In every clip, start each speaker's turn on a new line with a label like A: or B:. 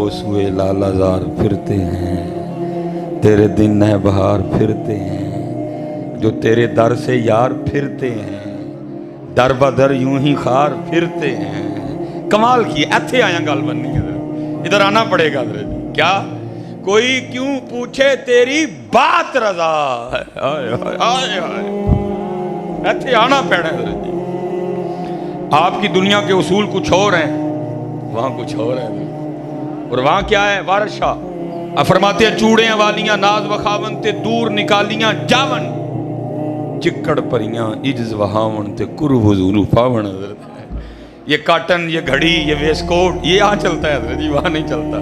A: وہ سوئے لال زار پھرتے ہیں، تیرے دن ہے بہار پھرتے ہیں، جو تیرے در سے یار پھرتے ہیں، در بدر یوں ہی خار پھرتے ہیں۔ کمال کی ایتھے آیا گل بننی ہے، ادھر آنا پڑے گا حضرت جی۔ کیا کوئی کیوں پوچھے تیری بات رضا، آئے آئے آئے آئے، ایتھے آنا پیڑا ہے حضرت جی۔ آپ کی دنیا کے اصول کچھ اور ہیں، وہاں کچھ اور ہے، اور وہاں کیا ہے؟ وارث شاہ فرماتے ہیں چوڑیاں والیاں ناز وخاون تے دور نکالیاں جاون، چکڑ پریاں عجز وہاون تے قرب حضور پاون۔ حضرت یہ کاٹن، یہ گھڑی، یہ ویس کوٹ، یہ یہاں چلتا ہے حضرت جی، وہاں نہیں چلتا۔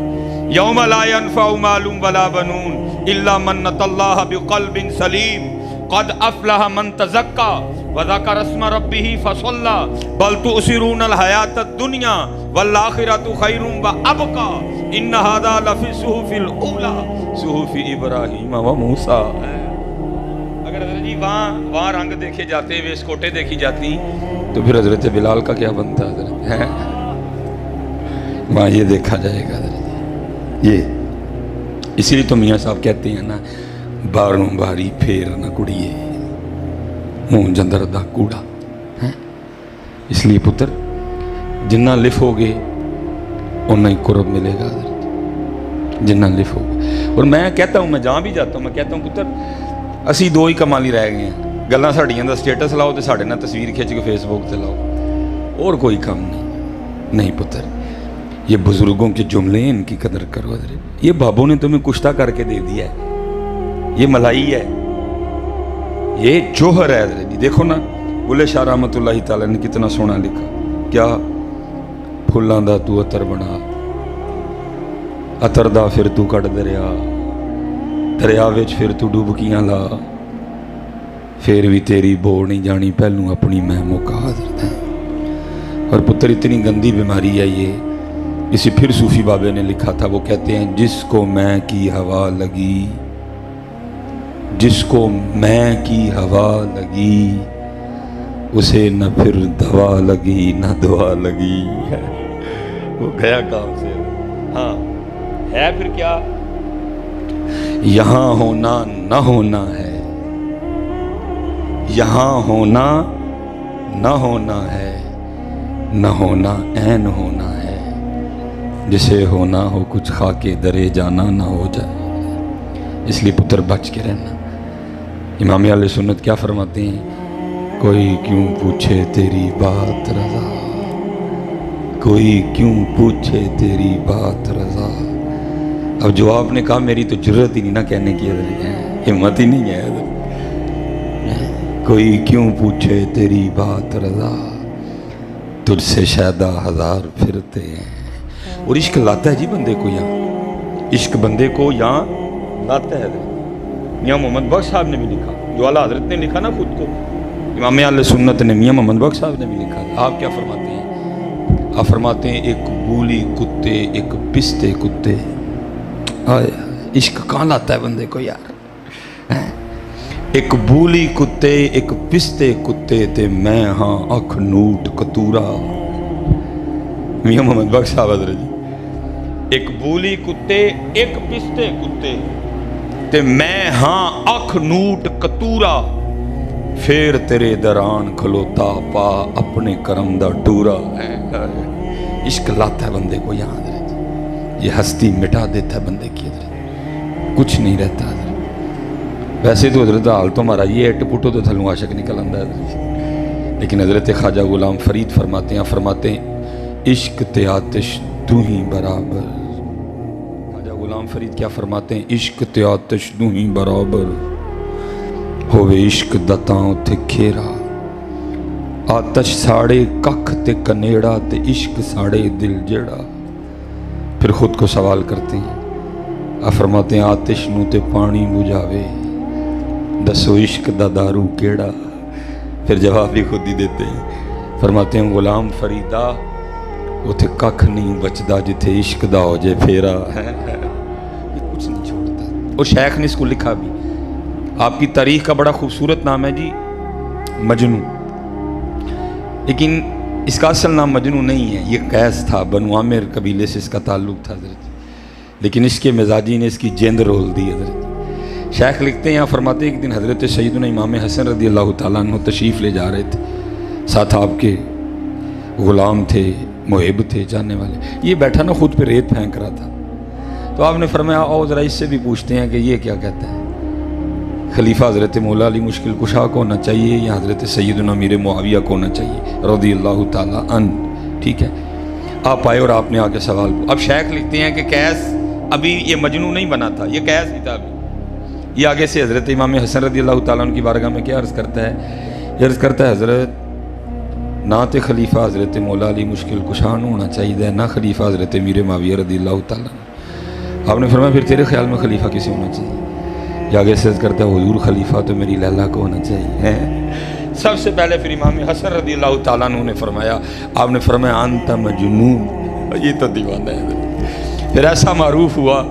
A: یوم لا ينفع مال ولا بنون الا من اتى الله بقلب سلیم قد افلح من تزکا وذکر اسم ربه فصلى بل تؤثرون الحیاة الدنیا والآخرة خیر وابقى ان هذا لفی الصحف الاولی صحف ابراہیم وموسیٰ۔ اگر حضرت جی وہاں رنگ دیکھے جاتے، ویس کوٹیں دیکھی جاتی، تو پھر حضرت بلال کا کیا بنتا حضرت ہے؟ وہاں یہ دیکھا جائے گا حضرت، یہ اسی لیے تو میاں صاحب کہتے ہیں نا، باروں باری پھیر نہ کڑیے منہ جندر دا کوڑا۔ اس لیے پتر جنہ لفو گے اتنا ہی قرب ملے گا حضرت، جنہ لفو گے۔ اور میں کہتا ہوں، میں جہاں بھی جاتا ہوں میں کہتا ہوں پتر اسی دو ہی کمالی رہ گئے ہیں، گلاں ساڈیاں دا سٹیٹس لاؤ تے ساڈے نال تصویر کھچ کے فیس بک تے لاؤ، اور کوئی کام نہیں پتر۔ یہ بزرگوں کے جملے ہیں، ان کی قدر کرو حضرت۔ یہ بابوں نے تمہیں کشتہ کر کے دے دیا ہے، یہ ملائی ہے، یہ جوہر ہے حضرت جی۔ دیکھو نا بلے شاہ رحمت اللہ تعالیٰ نے کتنا سونا لکھا، کیا پھلاں دا تو عطر بنا، عطر دا پھر تو کٹ دریا، دریا وچ پھر تو ڈبکیاں لا، پھر بھی تیری بو نہیں جانی پہلوں اپنی میں موقع حضرت ہے۔ اور پتر اتنی گندی بیماری ہے یہ، اسے پھر صوفی بابے نے لکھا تھا، وہ کہتے ہیں جس کو میں کی ہوا لگی، جس کو میں کی ہوا لگی اسے نہ پھر دوا لگی نہ دعا لگی، وہ گیا کام سے۔ ہاں ہے پھر کیا؟ یہاں ہونا نہ ہونا ہے، یہاں ہونا نہ ہونا ہے، نہ ہونا عین ہونا ہے، جسے ہونا ہو کچھ خاکے درے جانا نہ ہو جائے۔ اس لیے پتر بچ کے رہنا۔ امام اہل سنت کیا فرماتے ہیں؟ کوئی کیوں پوچھے تیری بات رضا، کوئی کیوں پوچھے تیری بات رضا۔ اب جو آپ نے کہا میری تو جرت ہی نہیں نہ کہنے کی حضرت، ہمت ہی نہیں ہے حضرت۔ کوئی کیوں پوچھے تیری بات رضا، تجھ سے شیدا ہزار پھرتے ہیں۔ اور عشق لاتا ہے جی بندے کو یہاں، عشق بندے کو یہاں لاتا ہے حضرت۔ میاں محمد بخش صاحب نے بھی لکھا، جو اعلیٰ حضرت نے لکھا نا خود کو، امام اہل سنت نے، میاں محمد بخش صاحب نے بھی لکھا۔ آپ کیا فرماتے ہیں؟ آپ فرماتے ہیں ایک بولی کتے ایک پستے کتے، آئے عشق کہاں لاتا ہے بندے کو یار؟ ایک بولی کتے ایک پستے کتے تے میں ہاں اکھ نوٹ کتورا۔ میاں محمد بخش صاحب حضرت جی، ایک بولی کتے ایک پستے کتے تے میں ہاں اکھ نوٹ کتورا، پھر تیرے دران کھلوتا پا اپنے کرم دا ٹورا۔ عشق لاتا ہے بندے کو یہاں حضرت، یہ ہستی مٹا دیتا ہے بندے کی حضرت، کچھ نہیں رہتا حضرت۔ ویسے تو حضرت حال تو ہمارا یہ ہے ٹپوٹو تو تھلوں عاشق نکل آندہ ہے حضرت، لیکن حضرت خواجہ غلام فرید فرماتے ہیں عشق تے آتش تو ہی برابر۔ خواجہ غلام فرید کیا فرماتے ہیں؟ عشق تے آتش تو ہی برابر، ہووے عشق دتاں تے کھیرا، آتش ساڑے ککھ تے کنیڑا تے عشق ساڑے دل جیڑا۔ پھر خود کو سوال کرتے ہیں، آپ فرماتے ہیں آتش نو تے پانی بجھاوے، دسو عشق دا دارو کیڑا؟ پھر جواب بھی خود ہی دیتے ہیں، فرماتے ہیں غلام فریدہ اتھے ککھ نہیں بچدا جتھے عشق دا ہو جے پھیرا۔ یہ کچھ نہیں چھوڑتا۔ اور شیخ نے اس کو لکھا بھی، آپ کی تاریخ کا بڑا خوبصورت نام ہے جی مجنو، لیکن اس کا اصل نام مجنو نہیں ہے، یہ قیس تھا، بنو عامر قبیلے سے اس کا تعلق تھا حضرت۔ لیکن اس کے مزاجی نے اس کی جیند رول دی حضرت۔ شیخ لکھتے ہیں یہاں فرماتے ہیں ایک دن حضرت سیدنا امام حسن رضی اللہ تعالیٰ عنہ تشریف لے جا رہے تھے، ساتھ آپ کے غلام تھے، محب تھے، جاننے والے۔ یہ بیٹھا نا خود پہ ریت پھینک رہا تھا، تو آپ نے فرمایا آؤ ذرا اس سے بھی پوچھتے ہیں کہ یہ کیا کہتا ہے، خلیفہ حضرت مولا علی مشکل کشا کو ہونا چاہیے یا حضرت سیدنا امیر معاویہ کو ہونا چاہیے رضی اللہ تعالیٰ عنہ؟ ٹھیک ہے، آپ آئے اور آپ نے آ کے سوال پوچھا۔ اب شیخ لکھتے ہیں کہ قیس ابھی یہ مجنون نہیں بنا تھا، یہ قیس ہی تھا ابھی۔ یہ آگے سے حضرت امام حسن رضی اللہ تعالیٰ عنہ کی بارگاہ میں کیا عرض کرتا ہے؟ یہ عرض کرتا ہے حضرت نہ تے خلیفہ حضرت مولا علی مشکل کشا ہونا چاہیے، نہ خلیفہ حضرت امیر معاویہ رضی اللہ تعالیٰ عنہ۔ آپ نے فرمایا پھر تیرے خیال میں خلیفہ کسے ہونا چاہیے؟ یہ آگے سے عرض کرتا ہے حضور خلیفہ تو میری لیلا کو ہونا چاہیے۔ سب سے پہلے پھر امام حسن رضی اللہ تعالیٰ عنہ نے فرمایا، آپ نے فرمایا انت مجنون، یہ تو دیوانہ ہے۔ پھر ایسا معروف ہوا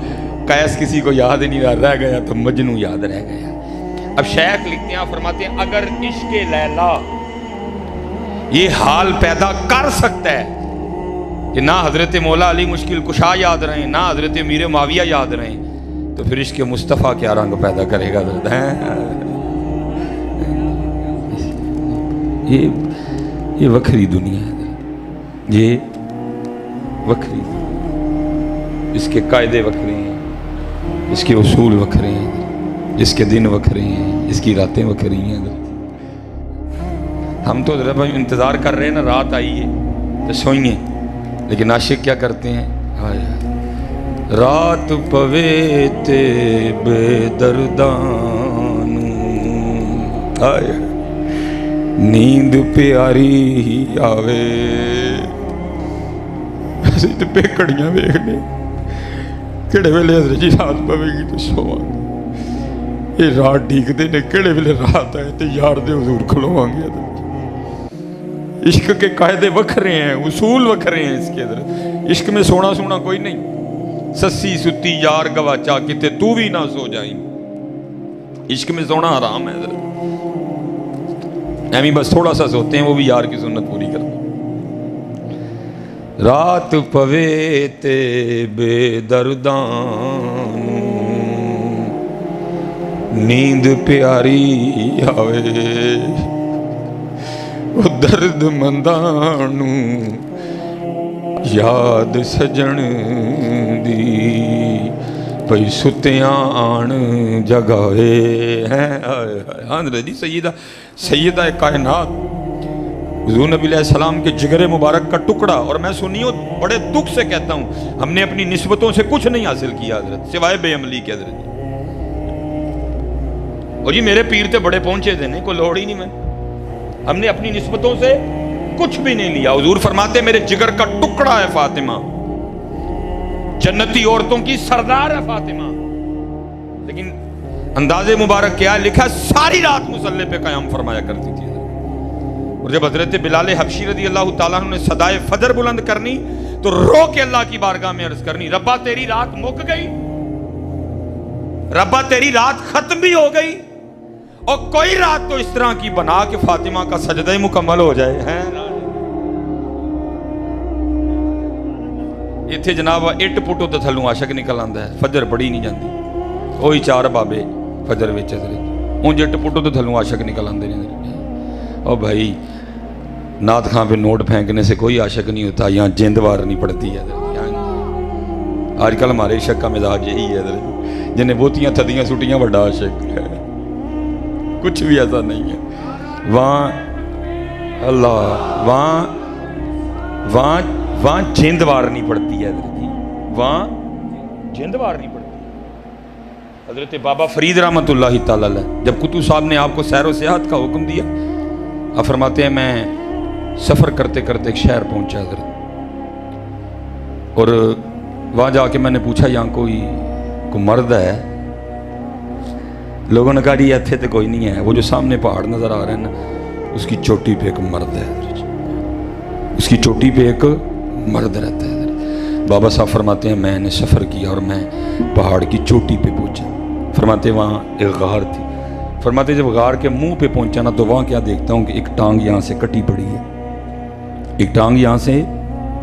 A: قیس کسی کو یاد نہیں رہ گیا تو مجنون یاد رہ گیا۔ اب شیخ لکھتے ہیں فرماتے ہیں اگر عشق لیلا یہ حال پیدا کر سکتا ہے کہ نہ حضرت مولا علی مشکل کشا یاد رہیں نہ حضرت امیر معاویہ یاد رہیں، تو پھر عشق مصطفیٰ کیا رنگ پیدا کرے گا حضرت؟ یہ وکھری دنیا ہے، یہ وکھری، اس کے قاعدے وکھرے ہیں، اس کے اصول وکھرے ہیں، اس کے دن وکھرے ہیں، اس کی راتیں وکھری ہیں۔ ہم تو ذرا انتظار کر رہے ہیں نا رات آئیے تو سوئیں، لیکن عاشق کیا کرتے ہیں؟ رات پوے تے بے دردان نیند پیاری ہی آوے، اسی تو پیکڑیاں ویکھنے کہڑے ویلے حضرت جی رات پوے گی تو سواں گے، یہ رات ڈھیکتے نے کہڑے ویلے رات آئے تو یار دے حضور کھلواں گے۔ عشق کے قاعدے وکھرے ہیں، اصول وکھرے ہیں اس کے حضرت۔ عشق میں سونا سونا کوئی نہیں، سسی ستی یار گواچا کتے تو بھی نہ سو جائیں، عشق میں سونا حرام ہے حضرت۔ ایمی بس تھوڑا سا سوتے ہیں، وہ بھی یار کی سنت پوری کرتے ہیں۔ رات پوے تے بے دردان نیند پیاری آوے، وہ درد مندانو یاد سجن دی پئی ستیاں آن جگاوے ہیں۔ حضرت جی سیدہ کائنات حضور نبی علیہ السلام کے جگر مبارک کا ٹکڑا، اور میں سنیوں بڑے دکھ سے کہتا ہوں ہم نے اپنی نسبتوں سے کچھ نہیں حاصل کیا حضرت سوائے بے عملی کے حضرت جی۔ اور جی میرے پیر تے بڑے پہنچے تھے، نہیں کوئی لوڑ ہی نہیں، میں ہم نے اپنی نسبتوں سے کچھ بھی نہیں لیا۔ حضور فرماتے میرے جگر کا ٹکڑا ہے فاطمہ، جنتی عورتوں کی سردار ہے فاطمہ، لیکن انداز مبارک کیا لکھا، ساری رات مصلی پہ قیام فرمایا کرتی تھی۔ اور جب حضرت بلال حبشی رضی اللہ تعالیٰ عنہ نے صدائے فجر بلند کرنی تو رو کے اللہ کی بارگاہ میں عرض کرنی، ربا تیری رات مک گئی، ربا تیری رات ختم بھی ہو گئی، اور کوئی رات تو اس طرح کی بنا کہ فاطمہ کا سجدہ مکمل ہو جائے۔ اتھے جناب اٹ پٹو تو تھلوں عاشق نکل آندا ہے، فجر پڑھی نہیں جاندی، وہی چار بابے فجر وچ اونج اٹ پٹو تو تھلوں عاشق نکل آندے نے۔ او بھائی نعت خاں پہ نوٹ پھینکنے سے کوئی عاشق نہیں ہوتا، یہاں جیند وار نہیں پڑتی ہے۔ آج کل ہمارے عشق کا مزاج یہی ہے، جنہیں بوتیاں تھدیاں سٹیاں بڑا عاشق ہے، کچھ بھی ایسا نہیں ہے۔ وہاں اللہ وہاں جیندوار نہیں پڑتی ہے حضرت جی، وہاں جیندوار نہیں پڑتی۔ حضرت بابا فرید رحمۃ اللہ تعالی علیہ جب قطب صاحب نے آپ کو سیر و سیاحت کا حکم دیا، آپ فرماتے ہیں میں سفر کرتے کرتے ایک شہر پہنچا حضرت، اور وہاں جا کے میں نے پوچھا یہاں کوئی مرد ہے؟ لوگوں نے کہا جی ایتھے تو کوئی نہیں ہے، وہ جو سامنے پہاڑ نظر آ رہے ہیں نا اس کی چوٹی پہ ایک مرد ہے، اس کی چوٹی پہ ایک مرد رہتا ہے۔ بابا صاحب فرماتے ہیں میں نے سفر کیا اور میں پہاڑ کی چوٹی پہ پہنچا، فرماتے وہاں ایک غار تھی، فرماتے جب غار کے منہ پہ پہنچا نا تو وہاں کیا دیکھتا ہوں کہ ایک ٹانگ یہاں سے کٹی پڑی ہے، ایک ٹانگ یہاں سے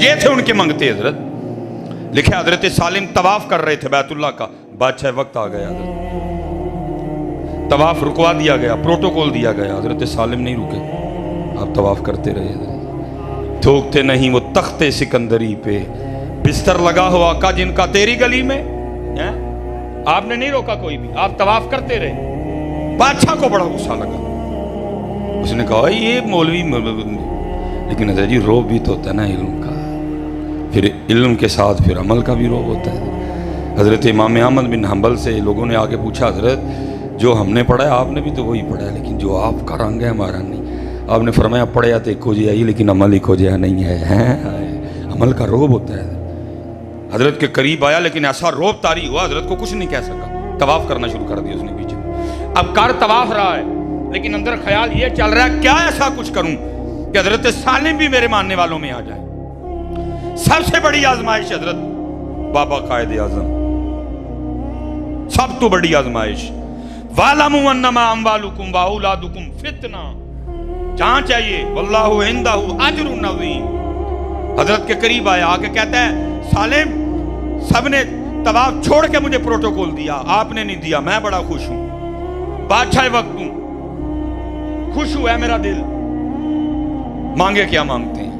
A: یہ تھے ان کے منگتے حضرت. لکھے حضرت سالم طواف کر رہے تھے بیت اللہ کا. بادشاہ وقت آ گیا حضرت, طواف رکوا دیا گیا, پروٹوکول دیا گیا. حضرت سالم نہیں رکے, آپ طواف کرتے رہے حضرت. تھوکتے نہیں وہ تخت سکندری پہ, بستر لگا ہوا کا جن کا تیری گلی میں. آپ نے نہیں روکا کوئی بھی, آپ طواف کرتے رہے. بادشاہ کو بڑا غصہ لگا. اس نے کہا یہ مولوی, لیکن حضرت جی روب بھی تو ہوتا ہے نا علم کا, پھر علم کے ساتھ پھر عمل کا بھی روب ہوتا ہے. حضرت امام احمد بن حنبل سے لوگوں نے آگے پوچھا, حضرت جو ہم نے پڑھا ہے آپ نے بھی تو وہی پڑھا ہے, لیکن جو آپ کا رنگ ہے ہمارا نہیں. آپ نے فرمایا پڑھیا تو ایک ہو جائے لیکن عمل ایک ہو جائے نہیں ہے. عمل کا روب ہوتا ہے. حضرت کے قریب آیا لیکن ایسا روب طاری ہوا حضرت کو کچھ نہیں کہہ سکا. طواف کرنا شروع کر دیا اس نے پیچھے. اب کر طواف رہا ہے لیکن اندر خیال یہ چل رہا ہے کیا ایسا کچھ کروں کہ حضرت سالم بھی میرے ماننے والوں میں آ جائے. سب سے بڑی آزمائش حضرت بابا قائد اعظم, سب تو بڑی آزمائش. وَاعْلَمُوا أَنَّمَا أَمْوَالُكُمْ وَأَوْلَادُكُمْ فِتْنَةٌ, جہاں چاہیے وَاللَّهُ عِنْدَهُ أَجْرٌ عَظِيمٌ. حضرت کے قریب آیا, آگے کہتا ہے سالم سب نے طواف چھوڑ کے مجھے پروٹوکول دیا, آپ نے نہیں دیا, میں بڑا خوش ہوں, بادشاہ وقت ہوں, خوش ہوا ہے میرا دل. مانگے کیا مانگتے ہیں.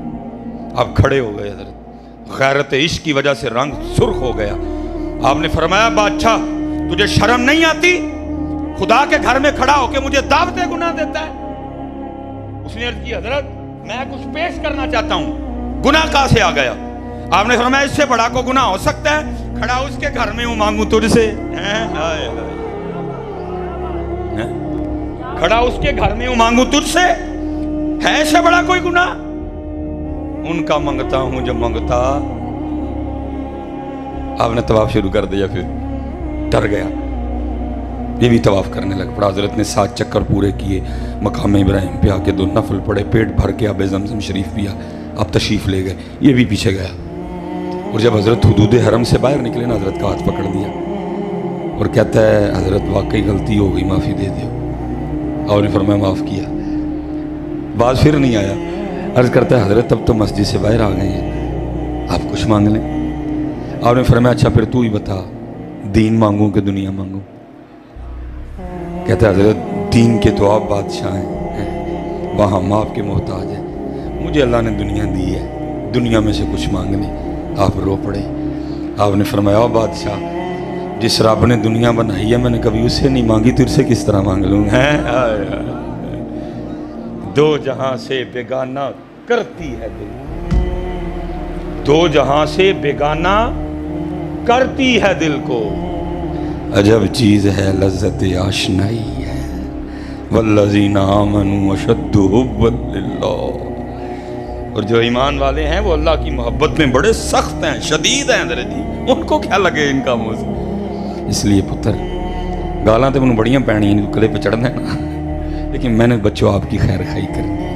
A: آپ کھڑے ہو گئے حضرت, غیرت عشق کی وجہ سے رنگ سرخ ہو گیا. آپ نے فرمایا بادشاہ تجھے شرم نہیں آتی, خدا کے گھر میں کھڑا ہو کے مجھے دعوت گناہ دیتا ہے. اس نے عرض کی حضرت میں کچھ پیش کرنا چاہتا ہوں, گناہ کہاں سے آ گیا. آپ نے فرمایا اس سے بڑا کو گناہ ہو سکتا ہے, کھڑا اس کے گھر میں ہوں مانگوں تجھ سے. کھڑا اس کے گھر میں ہوں مانگوں تجھ سے, ہے اس سے بڑا کوئی گناہ. ان کا منگتا ہوں جو منگتا. آپ نے طواف شروع کر دیا, پھر ڈر گیا, یہ بھی طواف کرنے لگ پڑا. حضرت نے 7 چکر پورے کیے, مقام ابراہیم پہ آ کے 2 نفل پڑے, پیٹ بھر کے آب زمزم شریف پیا, آپ تشریف لے گئے, یہ بھی پیچھے گیا. اور جب حضرت حدود حرم سے باہر نکلے نا, حضرت کا ہاتھ پکڑ دیا اور کہتا ہے حضرت واقعی غلطی ہو گئی, معافی دے دیو. اور نے فرمایا معاف کیا. بعد پھر نہیں آیا, عرض کرتا ہے حضرت اب تو مسجد سے باہر آ گئے ہیں, آپ کچھ مانگ لیں. آپ نے فرمایا اچھا پھر تو ہی بتا, دین مانگوں کہ دنیا مانگوں. کہتا ہے حضرت دین کے تو آپ بادشاہ ہیں, وہاں ہم آپ کے محتاج ہیں, مجھے اللہ نے دنیا دی ہے, دنیا میں سے کچھ مانگ لیں. آپ رو پڑے. آپ نے فرمایا بادشاہ جس رب نے دنیا بنائی ہے میں نے کبھی اس سے نہیں مانگی, تجھ سے کس طرح مانگ لوں. دو جہاں سے بیگانہ کرتی ہے دل, دو جہاں سے بیگانہ کرتی ہے دل کو, عجب چیز ہے لذت آشنائی ہے, والذین آمنوا اشد حبا للہ. اور جو ایمان والے ہیں وہ اللہ کی محبت میں بڑے سخت ہیں, شدید ہیں حضرت جی, ان کو کیا لگے ان کا منہ. اس لیے پتر گالاں تے منوں بڑیاں پینیاں نے, کلے پہ چڑھنا ہے نا, لیکن میں نے بچوں آپ کی خیر خائی کرنی.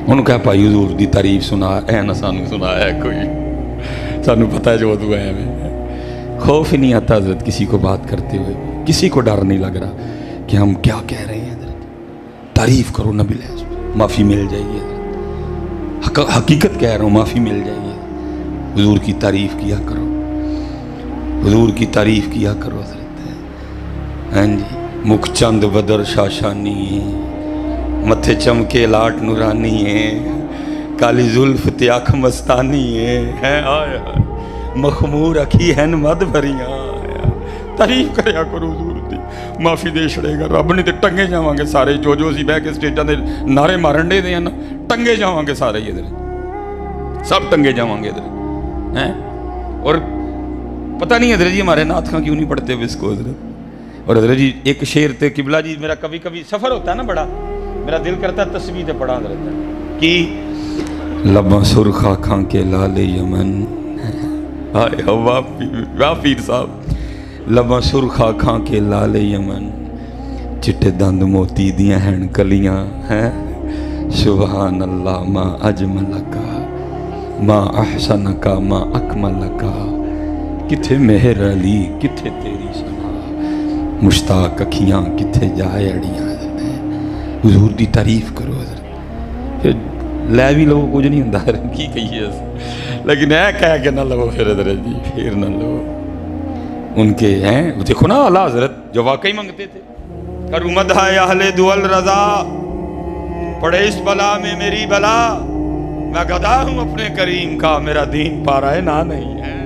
A: انہوں کہا پائی حضور دی تعریف سنا اے نہ سانو سنایا کوئی, سانو پتہ ہے جو دعا ہے. خوف ہی نہیں آتا حضرت کسی کو بات کرتے ہوئے, کسی کو ڈر نہیں لگ رہا کہ ہم کیا کہہ رہے ہیں. حضرت تعریف کرو نہ بلحاظ, معافی مل جائے گی. حقیقت کہہ رہا ہوں, معافی مل جائے گی. حضور کی تعریف کیا کرو, حضور کی تعریف کیا کرو حضرت. ہاں جی, مکھ چند بدر شاشانی ہے, متھے چمکے لاٹ نورانی ہے, کالی زلف تے اکھ مستانی ہے, مخمور اکھی ہیں مد بھریاں. تعریف کریا کرو حضور دی, معافی دے چھڑے گا رب. نہیں تے ٹنگے جاواں گے سارے, جو اسی بہ کے سٹیجاں دے نعرے مارن دے نا, ٹنگے جاواں گے سارے ادھر, سب ٹنگے جاواں گے ادھر. اور پتہ نہیں حضرت جی ہمارے نعت خاں کیوں نہیں پڑھتے ہوئے اس کو حضرت. اور حضرت جی ایک شعر تے قبلہ جی, میرا کبھی کبھی سفر ہوتا ہے نا بڑا, میرا دل کرتا ہے تسبیح تے پڑھا حضرت کی لباں سرخ آنکھاں کے لال یمن. ہائے ہوا پیر صاحب, لباں سرخ آنکھاں کے لال یمن, چٹے دند موتی دیاں ہیں کلیاں ہیں. سبحان اللہ ما اجملکا ما احسنکا ما اکملکا, کتھے مہر علی کتھے تیری سنا, مشتاق اکھیاں کتھے جائے اڑیاں. حضور دی تعریف کرو حضرت. پھر لے بھی لو کچھ نہیں ہوندا کی کہیے لیکن اے کہہ کے نہ لو پھر حضرت جی پھر نہ لو ان کے ہیں دیکھو نا اعلیٰ حضرت جو واقعی مانگتے تھے کروں مدح اہل دول رضا پڑے اس بلا میں میری بلا میں گدا ہوں اپنے کریم کا میرا دین پا رہا ہے نہ نہیں ہے